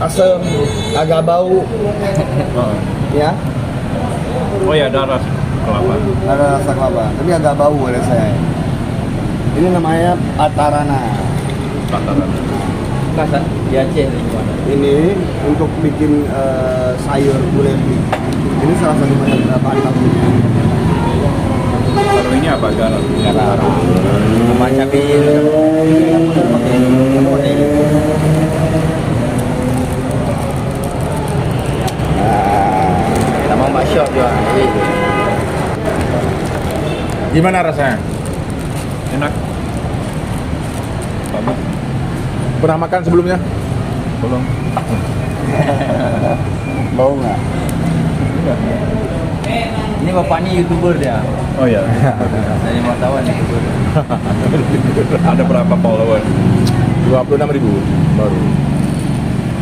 asam, agak bau, Oh, ya. oh ya, ada rasa kelapa. Ada rasa kelapa, tapi agak bau oleh saya. Ini namanya Atarana. Tataran. Masa di Aceh ini gimana? Ini untuk bikin sayur gulai. Ini salah satu bahan bakunya. Kalau ini apa? Garam. Garam. Sama cabai. Sama Mbak Syok juga. Gimana rasanya? Enak. Bagus. Pernah makan sebelumnya? Belum. Bau nggak? Ini bapak ini YouTuber dia. Oh ya. Dari wartawan YouTuber. Ada berapa follower? 26.000 baru.